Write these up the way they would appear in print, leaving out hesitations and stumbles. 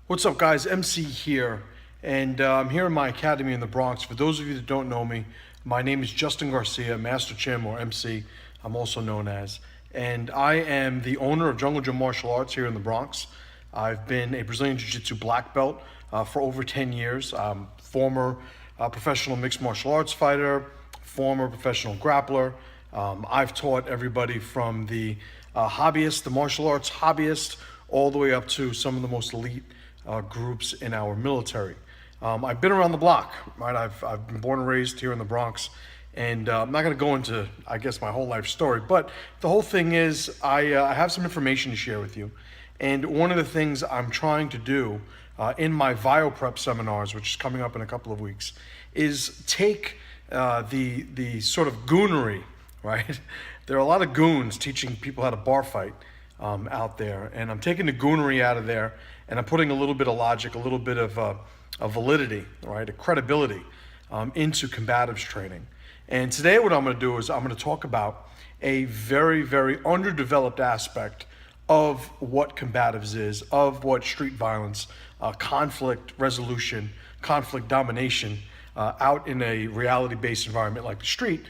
What's up, guys? MC here, and I'm here in my academy in the Bronx. For those of you that don't know me, my name is Justin Garcia, Master Chim, or MC, I'm also known as, and I am the owner of Jungle Gym Martial Arts here in the Bronx. I've been a Brazilian Jiu-Jitsu black belt for over 10 years. I'm former professional mixed martial arts fighter, former professional grappler. I've taught everybody from the hobbyist, the martial arts hobbyist, all the way up to some of the most elite groups in our military. I've been around the block, right? I've been born and raised here in the Bronx, and I'm not going to go into, I guess, my whole life story, but the whole thing is I have some information to share with you. And one of the things I'm trying to do in my VioPrep seminars, which is coming up in a couple of weeks, is take the sort of goonery, right? There are a lot of goons teaching people how to bar fight out there, and I'm taking the goonery out of there, and I'm putting a little bit of logic, a little bit of a validity, right, a credibility into combatives training. And today what I'm going to do is I'm going to talk about a very, very underdeveloped aspect of what combatives is, of what street violence, conflict resolution, conflict domination out in a reality-based environment like the street,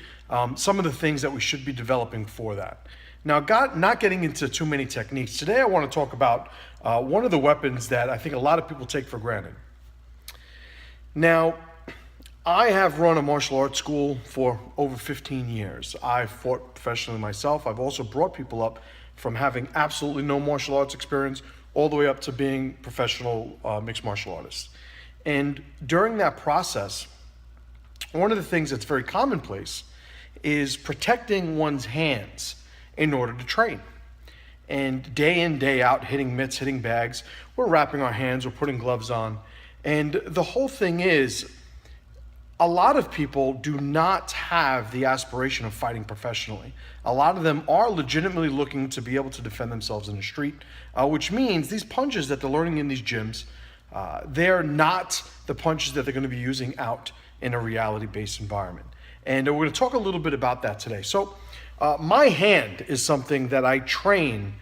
some of the things that we should be developing for that. Now, not getting into too many techniques, today I want to talk about one of the weapons that I think a lot of people take for granted. Now, I have run a martial arts school for over 15 years. I've fought professionally myself. I've also brought people up from having absolutely no martial arts experience all the way up to being professional mixed martial artists. And during that process, one of the things that's very commonplace is protecting one's hands in order to train. And day in, day out, hitting mitts, hitting bags, we're wrapping our hands, we're putting gloves on. And the whole thing is, a lot of people do not have the aspiration of fighting professionally. A lot of them are legitimately looking to be able to defend themselves in the street, which means these punches that they're learning in these gyms, they're not the punches that they're going to be using out in a reality-based environment. And we're going to talk a little bit about that today. So my hand is something that I train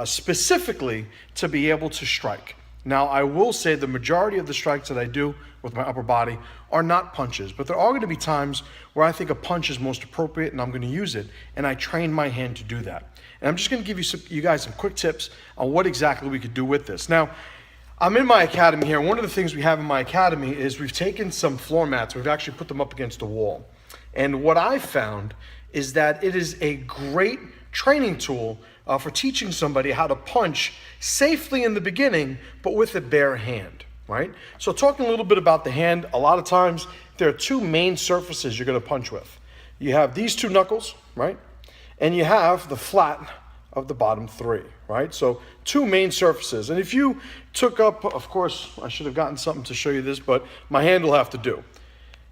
specifically to be able to strike. Now, I will say the majority of the strikes that I do with my upper body are not punches, but there are going to be times where I think a punch is most appropriate and I'm going to use it, and I train my hand to do that. And I'm just going to give you guys some quick tips on what exactly we could do with this. Now, I'm in my academy here, and one of the things we have in my academy is we've taken some floor mats, we've actually put them up against a wall. And what I've found is that it is a great training tool for teaching somebody how to punch safely in the beginning, but with a bare hand, right? So talking a little bit about the hand, a lot of times there are two main surfaces you're going to punch with. You have these two knuckles, right? And you have the flat of the bottom three, right? So two main surfaces. And if you took up, of course, I should have gotten something to show you this, but my hand will have to do.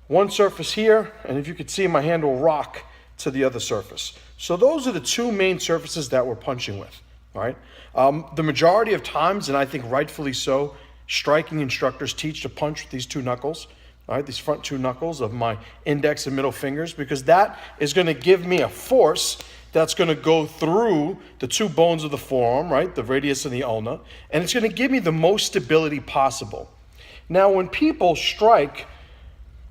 One surface here, and if you could see, my hand will rock to the other surface. So those are the two main surfaces that we're punching with, all right? The majority of times, and I think rightfully so, striking instructors teach to punch with these two knuckles, all right, these front two knuckles of my index and middle fingers, because that is going to give me a force that's going to go through the two bones of the forearm, right, the radius and the ulna, and it's going to give me the most stability possible. Now, when people strike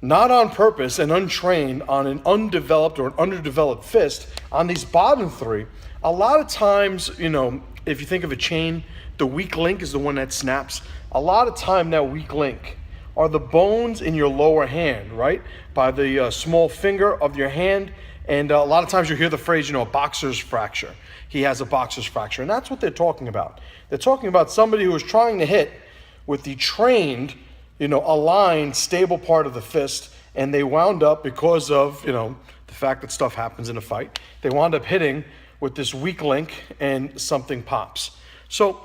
not on purpose and untrained on an undeveloped or an underdeveloped fist on these bottom three, a lot of times, you know, if you think of a chain, the weak link is the one that snaps. A lot of time that weak link are the bones in your lower hand, right? By the small finger of your hand. And a lot of times you hear the phrase, you know, a boxer's fracture. He has a boxer's fracture. And that's what they're talking about. They're talking about somebody who is trying to hit with the trained, you know, aligned, stable part of the fist, and they wound up, because of, you know, the fact that stuff happens in a fight, they wound up hitting with this weak link and something pops. So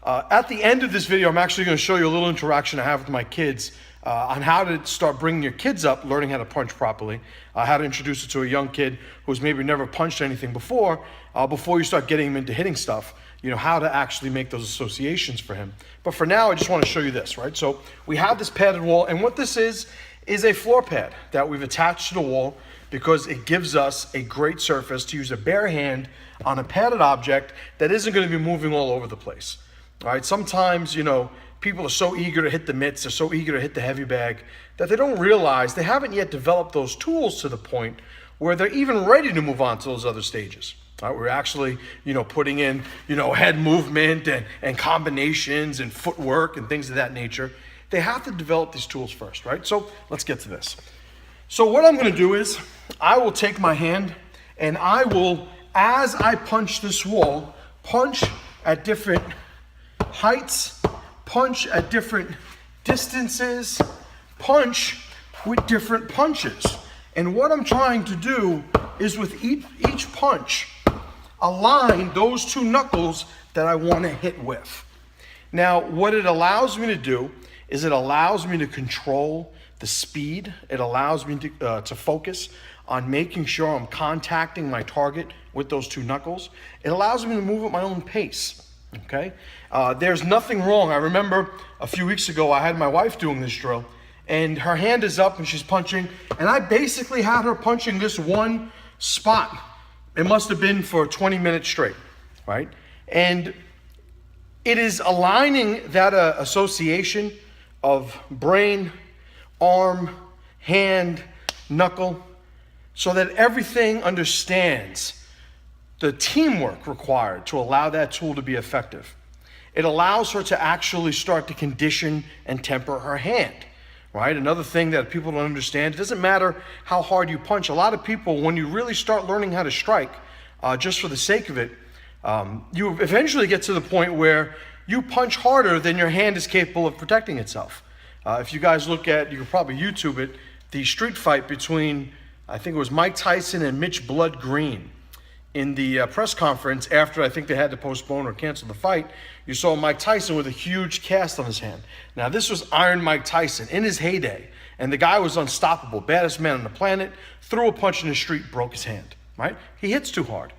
at the end of this video, I'm actually going to show you a little interaction I have with my kids on how to start bringing your kids up, learning how to punch properly, how to introduce it to a young kid who's maybe never punched anything before you start getting him into hitting stuff, you know, how to actually make those associations for him. But for now, I just want to show you this, right? So we have this padded wall, and what this is a floor pad that we've attached to the wall because it gives us a great surface to use a bare hand on a padded object that isn't going to be moving all over the place. All right, sometimes, you know, people are so eager to hit the mitts, they're so eager to hit the heavy bag, that they don't realize they haven't yet developed those tools to the point where they're even ready to move on to those other stages. Right? We're actually, putting in, head movement and combinations and footwork and things of that nature. They have to develop these tools first, right? So let's get to this. So what I'm going to do is I will take my hand and I will, as I punch this wall, punch at different heights, punch at different distances, punch with different punches. And what I'm trying to do is with each punch, align those two knuckles that I want to hit with. Now, what it allows me to do is it allows me to control the speed. It allows me to focus on making sure I'm contacting my target with those two knuckles. It allows me to move at my own pace, okay? There's nothing wrong. I remember a few weeks ago, I had my wife doing this drill, and her hand is up and she's punching, and I basically had her punching this one spot. It must have been for 20 minutes straight, right? And it is aligning that association of brain, arm, hand, knuckle, so that everything understands the teamwork required to allow that tool to be effective. It allows her to actually start to condition and temper her hand, right? Another thing that people don't understand, it doesn't matter how hard you punch. A lot of people, when you really start learning how to strike, just for the sake of it, you eventually get to the point where you punch harder than your hand is capable of protecting itself. If you guys look at, you can probably YouTube it, the street fight between, I think it was Mike Tyson and Mitch Blood Green. In the press conference after I think they had to postpone or cancel the fight, you saw Mike Tyson with a huge cast on his hand. Now this was Iron Mike Tyson in his heyday, and the guy was unstoppable, baddest man on the planet, threw a punch in the street, broke his hand, right? He hits too hard.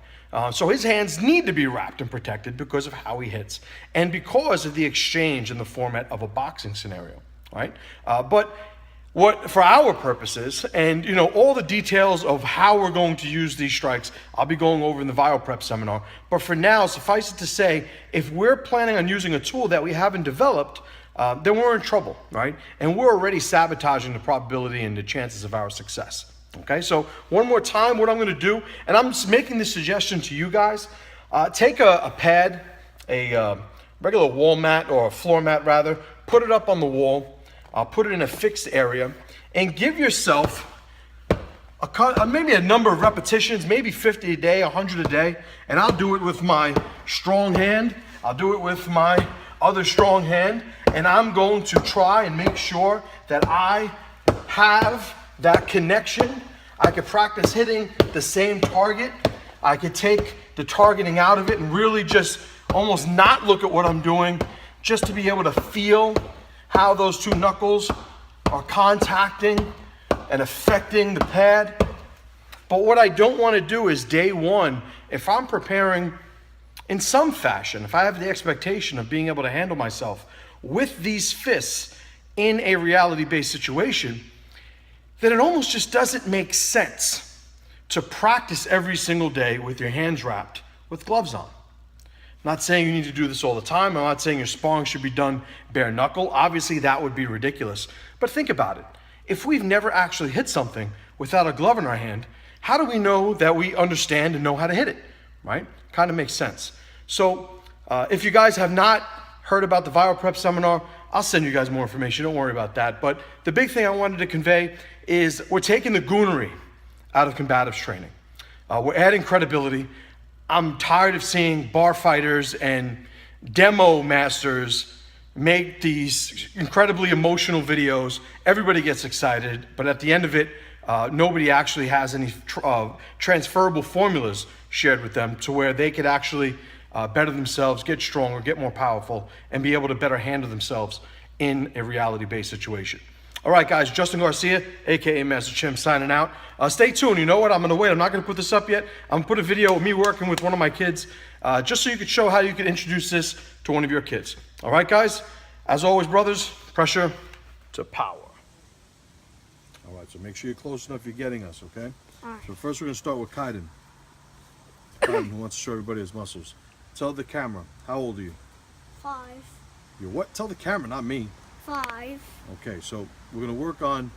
So his hands need to be wrapped and protected because of how he hits and because of the exchange in the format of a boxing scenario, right? But what, for our purposes, and all the details of how we're going to use these strikes, I'll be going over in the VioPrep seminar. But for now, suffice it to say, if we're planning on using a tool that we haven't developed, then we're in trouble, right? And we're already sabotaging the probability and the chances of our success. Okay, so one more time, what I'm going to do, and I'm just making this suggestion to you guys, take a pad, a regular wall mat or a floor mat rather, put it up on the wall, put it in a fixed area, and give yourself maybe a number of repetitions, maybe 50 a day, 100 a day, and I'll do it with my strong hand, I'll do it with my other strong hand, and I'm going to try and make sure that I have that connection. I could practice hitting the same target. I could take the targeting out of it and really just almost not look at what I'm doing, just to be able to feel how those two knuckles are contacting and affecting the pad. But what I don't want to do is day one, if I'm preparing in some fashion, if I have the expectation of being able to handle myself with these fists in a reality-based situation, then it almost just doesn't make sense to practice every single day with your hands wrapped with gloves on. I'm not saying you need to do this all the time. I'm not saying your sparring should be done bare knuckle. Obviously, that would be ridiculous. But think about it. If we've never actually hit something without a glove in our hand, how do we know that we understand and know how to hit it, right? Kind of makes sense. So if you guys have not heard about the VioPrep seminar, I'll send you guys more information. Don't worry about that. But the big thing I wanted to convey is we're taking the goonery out of combatives training. We're adding credibility. I'm tired of seeing bar fighters and demo masters make these incredibly emotional videos. Everybody gets excited, but at the end of it, nobody actually has any transferable formulas shared with them to where they could actually better themselves, get stronger, get more powerful, and be able to better handle themselves in a reality-based situation. All right, guys, Justin Garcia, aka Master Chim, signing out. Stay tuned. You know what? I'm going to wait. I'm not going to put this up yet. I'm going to put a video of me working with one of my kids just so you could show how you could introduce this to one of your kids. All right, guys? As always, brothers, pressure to power. All right, so make sure you're close enough you're getting us, okay? All right. So first we're going to start with Kaiden. Kaiden, who wants to show everybody his muscles. Tell the camera, how old are you? 5. You're what? Tell the camera, not me. 5. Okay, so we're gonna work on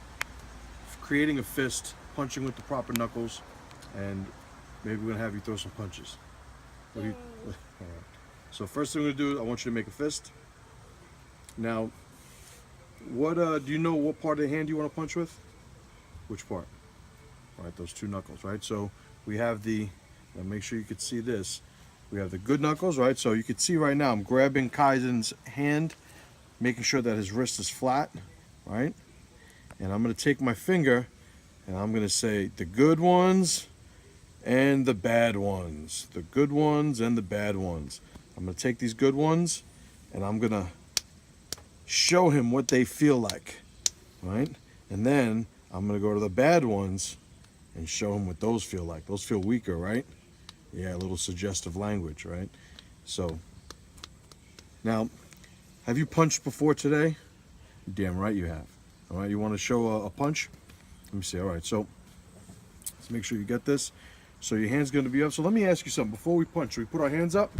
creating a fist, punching with the proper knuckles, and maybe we're gonna have you throw some punches. What do you, all right. So first thing we're gonna do, I want you to make a fist. Now, what do you know what part of the hand you want to punch with? Which part? All right, those 2 knuckles, right? So we have the, now make sure you can see this. We have the good knuckles, right? So you can see right now I'm grabbing Kaizen's hand, making sure that his wrist is flat, right? And I'm gonna take my finger and I'm gonna say the good ones and the bad ones. The good ones and the bad ones. I'm gonna take these good ones and I'm gonna show him what they feel like, right? And then I'm gonna go to the bad ones and show him what those feel like. Those feel weaker, right? Yeah, a little suggestive language, right? So, now, have you punched before today? Damn right you have. All right, you want to show a punch? Let me see. All right, so let's make sure you get this. So your hand's going to be up. So let me ask you something. Before we punch, should we put our hands up?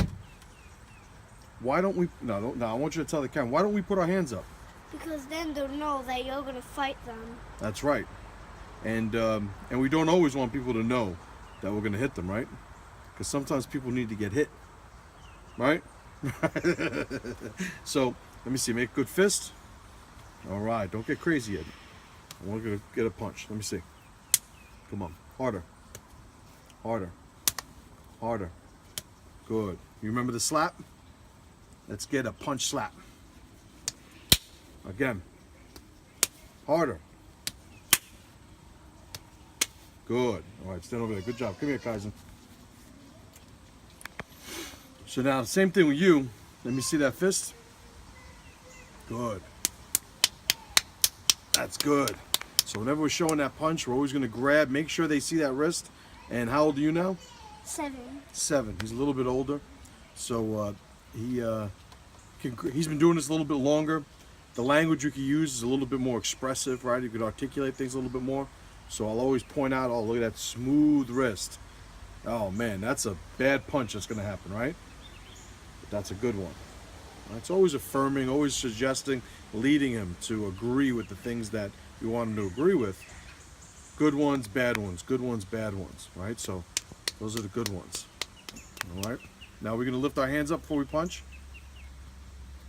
Why don't we? No, I want you to tell the camera. Why don't we put our hands up? Because then they'll know that you're going to fight them. That's right. And we don't always want people to know that we're going to hit them, right? Because sometimes people need to get hit, right? So let me see. Make a good fist. All right, don't get crazy yet. I want to get a punch. Let me see. Come on, harder, harder, harder. Good. You remember the slap? Let's get a punch slap. Again. Harder. Good. All right, stand over there. Good job. Come here, Kaizen. So now, same thing with you. Let me see that fist. Good. That's good. So whenever we're showing that punch, we're always going to grab, make sure they see that wrist. And how old are you now? 7. 7. He's a little bit older. So he's been doing this a little bit longer. The language you can use is a little bit more expressive, right? You could articulate things a little bit more. So I'll always point out, oh, look at that smooth wrist. Oh, man, that's a bad punch that's going to happen, right? But that's a good one. It's always affirming, always suggesting, leading him to agree with the things that you want him to agree with. Good ones, bad ones, good ones, bad ones, right? So those are the good ones. All right. Now we're going to lift our hands up before we punch?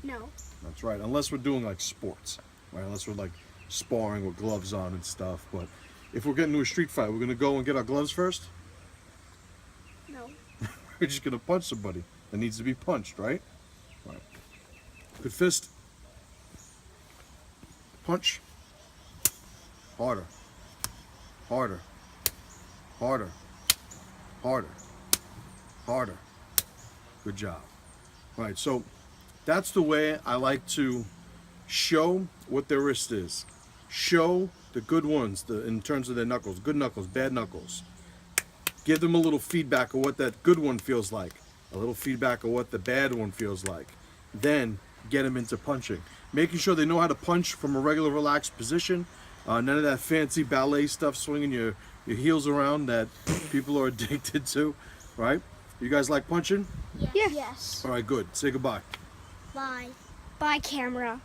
No. That's right, unless we're doing like sports, right? Unless we're like sparring with gloves on and stuff. But if we're getting into a street fight, we're going to go and get our gloves first? No. We're just going to punch somebody that needs to be punched, right? Right. Good fist. Punch. Harder. Harder. Harder. Harder. Harder. Good job. All right, so that's the way I like to show what their wrist is. Show the good ones in terms of their knuckles. Good knuckles, bad knuckles. Give them a little feedback of what that good one feels like. A little feedback of what the bad one feels like. Then get them into punching. Making sure they know how to punch from a regular relaxed position. None of that fancy ballet stuff, swinging your heels around that people are addicted to, right? You guys like punching? Yeah. Yes. All right, good. Say goodbye. Bye. Bye, camera.